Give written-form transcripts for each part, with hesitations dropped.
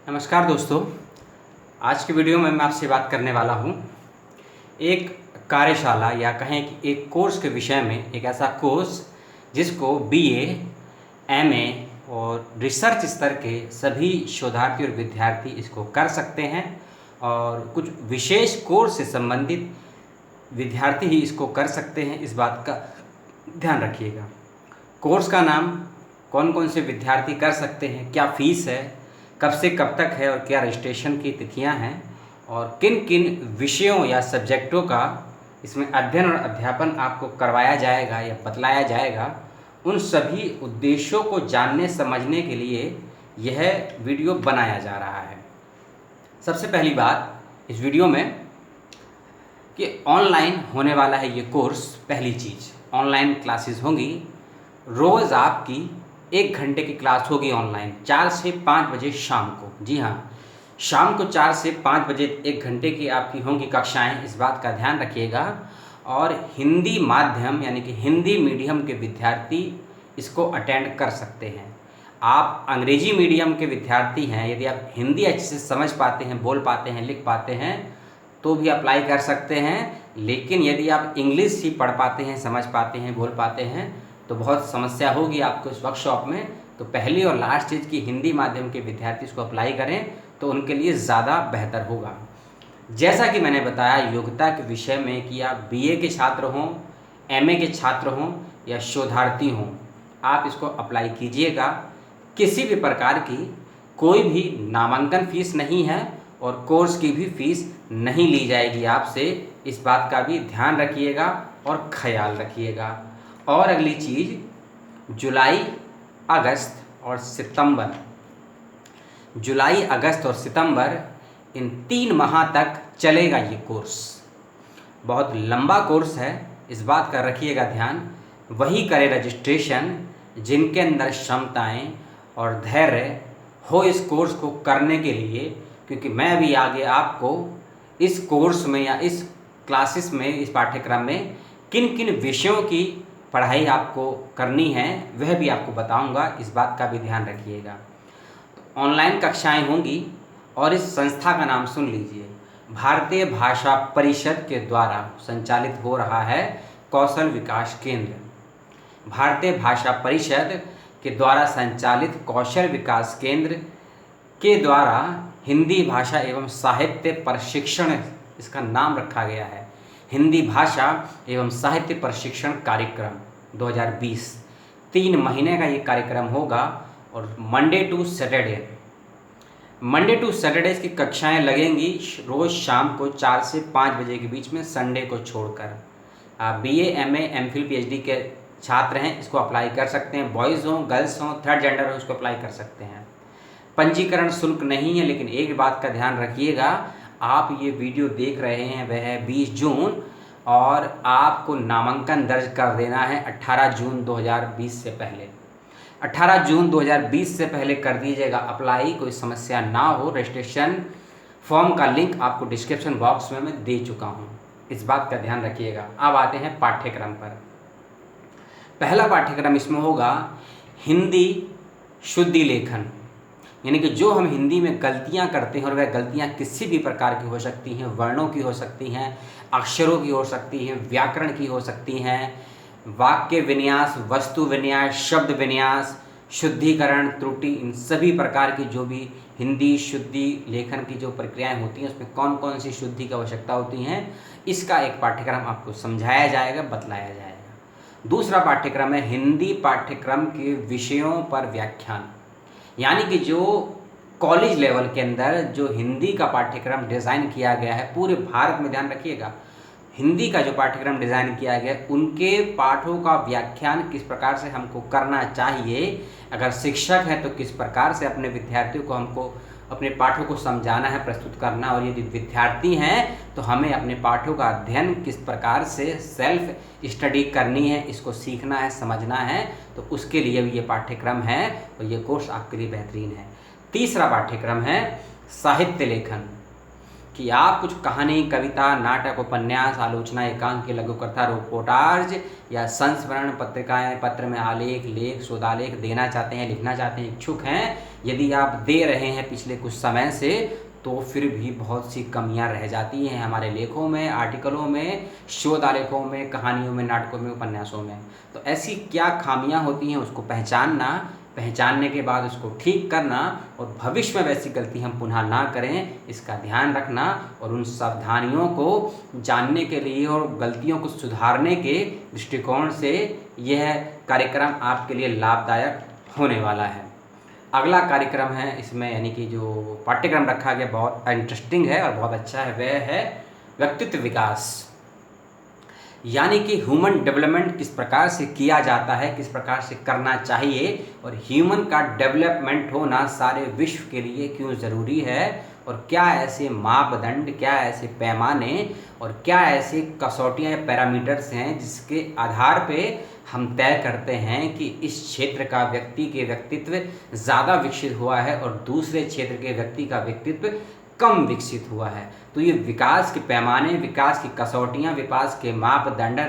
नमस्कार दोस्तों। आज की वीडियो में मैं आपसे बात करने वाला हूँ एक कार्यशाला या कहें कि एक कोर्स के विषय में। एक ऐसा कोर्स जिसको बीए, एमए और रिसर्च स्तर के सभी शोधार्थी और विद्यार्थी इसको कर सकते हैं और कुछ विशेष कोर्स से संबंधित विद्यार्थी ही इसको कर सकते हैं। इस बात का ध्यान रखिएगा। कोर्स का नाम, कौन कौन से विद्यार्थी कर सकते हैं, क्या फ़ीस है, कब से कब तक है और क्या रजिस्ट्रेशन की तिथियां हैं और किन किन विषयों या सब्जेक्टों का इसमें अध्ययन और अध्यापन आपको करवाया जाएगा या बतलाया जाएगा, उन सभी उद्देश्यों को जानने समझने के लिए यह वीडियो बनाया जा रहा है। सबसे पहली बात इस वीडियो में कि ऑनलाइन होने वाला है ये कोर्स। पहली चीज़, ऑनलाइन क्लासेस होंगी। रोज़ आपकी 1 घंटे की क्लास होगी ऑनलाइन, 4 से 5 बजे शाम को। जी हाँ, शाम को 4 से 5 बजे 1 घंटे की आपकी होंगी कक्षाएं। इस बात का ध्यान रखिएगा। और हिंदी माध्यम यानी कि हिंदी मीडियम के विद्यार्थी इसको अटेंड कर सकते हैं। आप अंग्रेजी मीडियम के विद्यार्थी हैं, यदि आप हिंदी अच्छे से समझ पाते हैं, बोल पाते हैं, लिख पाते हैं तो भी अप्लाई कर सकते हैं। लेकिन यदि आप इंग्लिश ही पढ़ पाते हैं, समझ पाते हैं, बोल पाते हैं तो बहुत समस्या होगी आपको इस वर्कशॉप में। तो पहली और लास्ट चीज़ की हिंदी माध्यम के विद्यार्थी इसको अप्लाई करें तो उनके लिए ज़्यादा बेहतर होगा। जैसा कि मैंने बताया योग्यता के विषय में कि आप बीए के छात्र हों, एमए के छात्र हों या शोधार्थी हों, आप इसको अप्लाई कीजिएगा। किसी भी प्रकार की कोई भी नामांकन फ़ीस नहीं है और कोर्स की भी फ़ीस नहीं ली जाएगी आपसे। इस बात का भी ध्यान रखिएगा और ख्याल रखिएगा। और अगली चीज़, जुलाई, अगस्त और सितंबर, जुलाई, अगस्त और सितंबर, इन 3 माह तक चलेगा ये कोर्स। बहुत लंबा कोर्स है, इस बात का रखिएगा ध्यान। वही करें रजिस्ट्रेशन जिनके अंदर क्षमताएं और धैर्य हो इस कोर्स को करने के लिए, क्योंकि मैं भी आगे आपको इस कोर्स में या इस क्लासेस में, इस पाठ्यक्रम में किन किन विषयों की पढ़ाई आपको करनी है वह भी आपको बताऊंगा। इस बात का भी ध्यान रखिएगा। तो ऑनलाइन कक्षाएं होंगी और इस संस्था का नाम सुन लीजिए, भारतीय भाषा परिषद के द्वारा संचालित हो रहा है कौशल विकास केंद्र। भारतीय भाषा परिषद के द्वारा संचालित कौशल विकास केंद्र के द्वारा हिंदी भाषा एवं साहित्य प्रशिक्षण, इसका नाम रखा गया है हिंदी भाषा एवं साहित्य प्रशिक्षण कार्यक्रम 2020। 3 महीने का ये कार्यक्रम होगा और मंडे टू सैटरडे की कक्षाएं लगेंगी रोज़ शाम को 4 से 5 बजे के बीच में, संडे को छोड़कर। आप बीए, एमए, एमफिल, पीएचडी के छात्र हैं, इसको अप्लाई कर सकते हैं। बॉयज़ हों, गर्ल्स हों, थर्ड जेंडर हो, इसको अप्लाई कर सकते हैं। पंजीकरण शुल्क नहीं है। लेकिन एक बात का ध्यान रखिएगा, आप ये वीडियो देख रहे हैं वह है 20 जून और आपको नामांकन दर्ज कर देना है 18 जून 2020 से पहले। 18 जून 2020 से पहले कर दीजिएगा अप्लाई, कोई समस्या ना हो। रजिस्ट्रेशन फॉर्म का लिंक आपको डिस्क्रिप्शन बॉक्स में मैं दे चुका हूँ, इस बात का ध्यान रखिएगा। अब आते हैं पाठ्यक्रम पर। पहला पाठ्यक्रम इसमें होगा हिंदी शुद्धि लेखन, यानी कि जो हम हिंदी में गलतियां करते हैं और वह गलतियां किसी भी प्रकार की हो सकती हैं, वर्णों की हो सकती हैं, अक्षरों की हो सकती हैं, व्याकरण की हो सकती हैं, वाक्य विन्यास, वस्तु विन्यास, शब्द विन्यास, शुद्धिकरण, त्रुटि, इन सभी प्रकार की जो भी हिंदी शुद्धि लेखन की जो प्रक्रियाएं होती हैं उसमें कौन कौन सी शुद्धि की आवश्यकता होती हैं, इसका एक पाठ्यक्रम आपको समझाया जाएगा, बतलाया जाएगा। दूसरा पाठ्यक्रम है हिंदी पाठ्यक्रम के विषयों पर व्याख्यान, यानी कि जो कॉलेज लेवल के अंदर जो हिंदी का पाठ्यक्रम डिज़ाइन किया गया है पूरे भारत में, ध्यान रखिएगा, हिंदी का जो पाठ्यक्रम डिज़ाइन किया गया है उनके पाठों का व्याख्यान किस प्रकार से हमको करना चाहिए। अगर शिक्षक है तो किस प्रकार से अपने विद्यार्थियों को हमको अपने पाठों को समझाना है, प्रस्तुत करना, और यदि विद्यार्थी हैं तो हमें अपने पाठों का अध्ययन किस प्रकार से सेल्फ स्टडी करनी है, इसको सीखना है, समझना है। तो उसके लिए भी ये पाठ्यक्रम है और ये कोर्स आपके लिए बेहतरीन है। तीसरा पाठ्यक्रम है साहित्य लेखन। कि आप कुछ कहानी, कविता, नाटक, उपन्यास, आलोचना, एकांक, लघु कथा, रिपोर्टाज या संस्मरण, पत्रिकाएं, पत्र में आलेख, लेख, शोधालेख देना चाहते हैं, लिखना चाहते हैं, इच्छुक हैं, यदि आप दे रहे हैं पिछले कुछ समय से, तो फिर भी बहुत सी कमियां रह जाती हैं हमारे लेखों में, आर्टिकलों में, शोध आलेखों में, कहानियों में, नाटकों में, उपन्यासों में। तो ऐसी क्या खामियां होती हैं उसको पहचानने के बाद उसको ठीक करना और भविष्य में वैसी गलती हम पुनः ना करें, इसका ध्यान रखना और उन सावधानियों को जानने के लिए और गलतियों को सुधारने के दृष्टिकोण से यह कार्यक्रम आपके लिए लाभदायक होने वाला है। अगला कार्यक्रम है इसमें, यानी कि जो पाठ्यक्रम रखा गया बहुत इंटरेस्टिंग है और बहुत अच्छा है, वह है व्यक्तित्व विकास, यानी कि ह्यूमन डेवलपमेंट किस प्रकार से किया जाता है, किस प्रकार से करना चाहिए और ह्यूमन का डेवलपमेंट होना सारे विश्व के लिए क्यों ज़रूरी है और क्या ऐसे मापदंड, क्या ऐसे पैमाने और क्या ऐसे कसौटियाँ या पैरामीटर्स हैं जिसके आधार पे हम तय करते हैं कि इस क्षेत्र का व्यक्ति के व्यक्तित्व ज़्यादा विकसित हुआ है और दूसरे क्षेत्र के व्यक्ति का व्यक्तित्व कम विकसित हुआ है। तो ये विकास के पैमाने, विकास की कसौटियाँ, विकास के मापदंड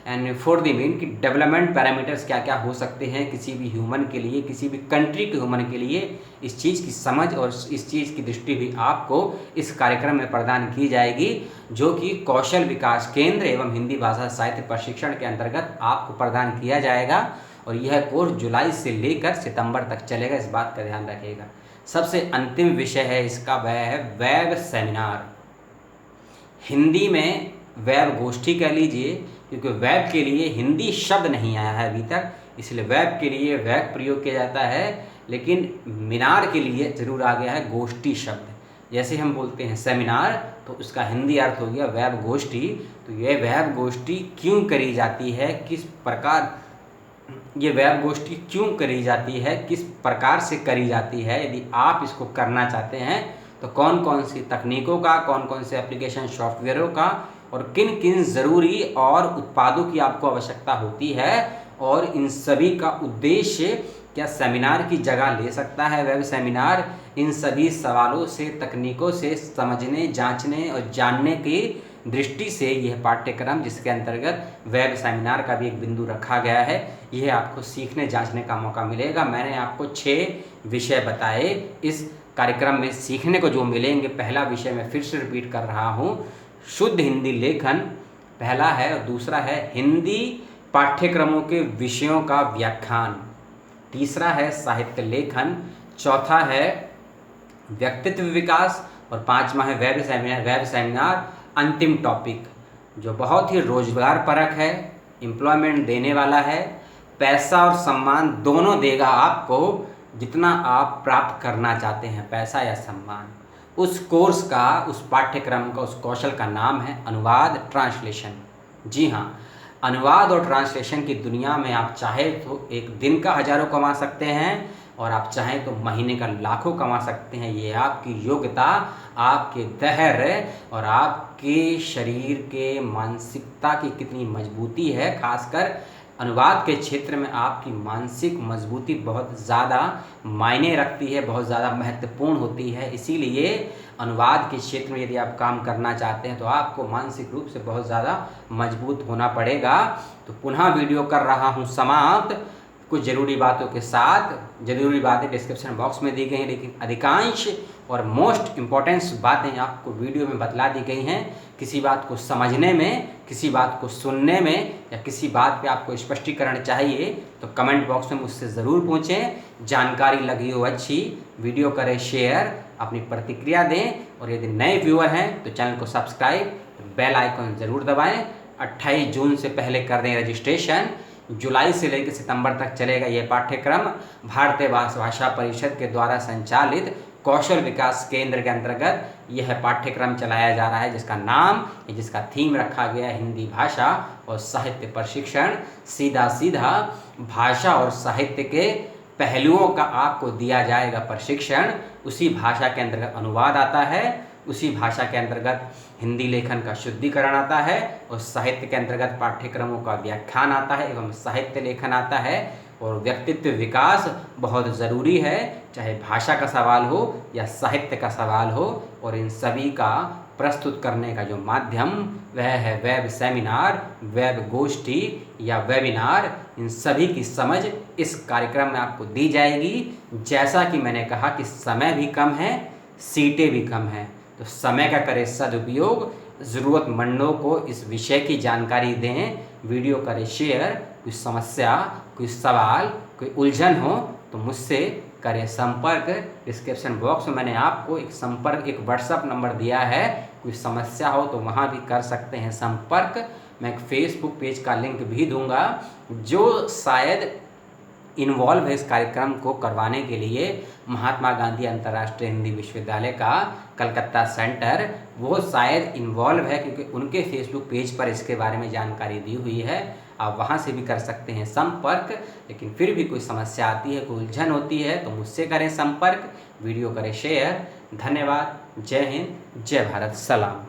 एंड फॉर द मीन कि डेवलपमेंट पैरामीटर्स क्या क्या हो सकते हैं किसी भी ह्यूमन के लिए, किसी भी कंट्री के ह्यूमन के लिए, इस चीज़ की समझ और इस चीज़ की दृष्टि भी आपको इस कार्यक्रम में प्रदान की जाएगी, जो कि कौशल विकास केंद्र एवं हिंदी भाषा साहित्य प्रशिक्षण के अंतर्गत आपको प्रदान किया जाएगा। और यह कोर्स जुलाई से लेकर सितंबर तक चलेगा, इस बात का ध्यान रखिएगा। सबसे अंतिम विषय है इसका, वह है वेब सेमिनार। हिंदी में वेब गोष्ठी कह लीजिए, क्योंकि वेब के लिए हिंदी शब्द नहीं आया है अभी तक, इसलिए वेब के लिए वेब प्रयोग किया जाता है, लेकिन मीनार के लिए ज़रूर आ गया है गोष्ठी शब्द। जैसे हम बोलते हैं सेमिनार, तो उसका हिंदी अर्थ हो गया वेब गोष्ठी। तो ये वेब गोष्ठी क्यों करी जाती है, किस प्रकार ये वेब गोष्ठी क्यों करी जाती है, किस प्रकार से करी जाती है, यदि आप इसको करना चाहते हैं तो कौन कौन सी तकनीकों का, कौन कौन से एप्लीकेशन सॉफ्टवेयरों का और किन किन ज़रूरी और उत्पादों की आपको आवश्यकता होती है और इन सभी का उद्देश्य क्या सेमिनार की जगह ले सकता है वेब सेमिनार, इन सभी सवालों से, तकनीकों से समझने, जांचने और जानने की दृष्टि से यह पाठ्यक्रम, जिसके अंतर्गत वेब सेमिनार का भी एक बिंदु रखा गया है, यह आपको सीखने जांचने का मौका मिलेगा। मैंने आपको 6 विषय बताए इस कार्यक्रम में सीखने को जो मिलेंगे। पहला विषय मैं फिर से रिपीट कर रहा हूँ, शुद्ध हिंदी लेखन पहला है, और दूसरा है हिंदी पाठ्यक्रमों के विषयों का व्याख्यान, तीसरा है साहित्य लेखन, चौथा है व्यक्तित्व विकास और पांचवा है वेब सेमिनार। अंतिम टॉपिक जो बहुत ही रोजगार परक है, एम्प्लॉयमेंट देने वाला है, पैसा और सम्मान दोनों देगा आपको, जितना आप प्राप्त करना चाहते हैं, पैसा या सम्मान। उस कोर्स का, उस पाठ्यक्रम का, उस कौशल का नाम है अनुवाद, ट्रांसलेशन। जी हाँ, अनुवाद और ट्रांसलेशन की दुनिया में आप चाहे तो एक दिन का हज़ारों कमा सकते हैं और आप चाहें तो महीने का लाखों कमा सकते हैं। ये आपकी योग्यता, आपके धैर्य और आपके शरीर के मानसिकता की कितनी मजबूती है। खासकर अनुवाद के क्षेत्र में आपकी मानसिक मजबूती बहुत ज़्यादा मायने रखती है, बहुत ज़्यादा महत्वपूर्ण होती है। इसीलिए अनुवाद के क्षेत्र में यदि आप काम करना चाहते हैं तो आपको मानसिक रूप से बहुत ज़्यादा मजबूत होना पड़ेगा। तो पुनः वीडियो कर रहा हूँ समाप्त कुछ ज़रूरी बातों के साथ। ज़रूरी बातें डिस्क्रिप्शन बॉक्स में दी गई हैं, लेकिन अधिकांश और मोस्ट इम्पॉर्टेंट बातें आपको वीडियो में बतला दी गई हैं। किसी बात को समझने में, किसी बात को सुनने में या किसी बात पे आपको स्पष्टीकरण चाहिए तो कमेंट बॉक्स में मुझसे ज़रूर पूछें। जानकारी लगी हो अच्छी, वीडियो करें शेयर, अपनी प्रतिक्रिया दें और यदि नए व्यूअर हैं तो चैनल को सब्सक्राइब, बेल आइकन ज़रूर दबाएँ। 28 जून से पहले कर दें रजिस्ट्रेशन। जुलाई से लेकर सितंबर तक चलेगा ये पाठ्यक्रम। भारतीय भाषा परिषद के द्वारा संचालित कौशल विकास केंद्र के अंतर्गत यह पाठ्यक्रम चलाया जा रहा है, जिसका नाम, जिसका थीम रखा गया है हिंदी भाषा और साहित्य प्रशिक्षण। सीधा सीधा भाषा और साहित्य के पहलुओं का आपको दिया जाएगा प्रशिक्षण। उसी भाषा के अंतर्गत अनुवाद आता है, उसी भाषा के अंतर्गत हिंदी लेखन का शुद्धिकरण आता है और साहित्य के अंतर्गत पाठ्यक्रमों का व्याख्यान आता है एवं साहित्य लेखन आता है। और व्यक्तित्व विकास बहुत ज़रूरी है, चाहे भाषा का सवाल हो या साहित्य का सवाल हो, और इन सभी का प्रस्तुत करने का जो माध्यम वह है वेब सेमिनार, वेब गोष्ठी या वेबिनार। इन सभी की समझ इस कार्यक्रम में आपको दी जाएगी। जैसा कि मैंने कहा कि समय भी कम है, सीटें भी कम हैं, तो समय का करें सदुपयोग, ज़रूरतमंदों को इस विषय की जानकारी दें, वीडियो करें शेयर। कोई समस्या, कोई सवाल, कोई उलझन हो तो मुझसे करें संपर्क। डिस्क्रिप्शन बॉक्स में मैंने आपको एक व्हाट्सअप नंबर दिया है, कोई समस्या हो तो वहाँ भी कर सकते हैं संपर्क। मैं एक फेसबुक पेज का लिंक भी दूंगा, जो शायद इन्वॉल्व है इस कार्यक्रम को करवाने के लिए महात्मा गांधी अंतर्राष्ट्रीय हिंदी विश्वविद्यालय का कलकत्ता सेंटर, वो शायद इन्वॉल्व है, क्योंकि उनके फेसबुक पेज पर इसके बारे में जानकारी दी हुई है। आप वहाँ से भी कर सकते हैं संपर्क। लेकिन फिर भी कोई समस्या आती है, कोई उलझन होती है तो मुझसे करें संपर्क, वीडियो करें शेयर। धन्यवाद। जय हिंद, जय भारत, सलाम।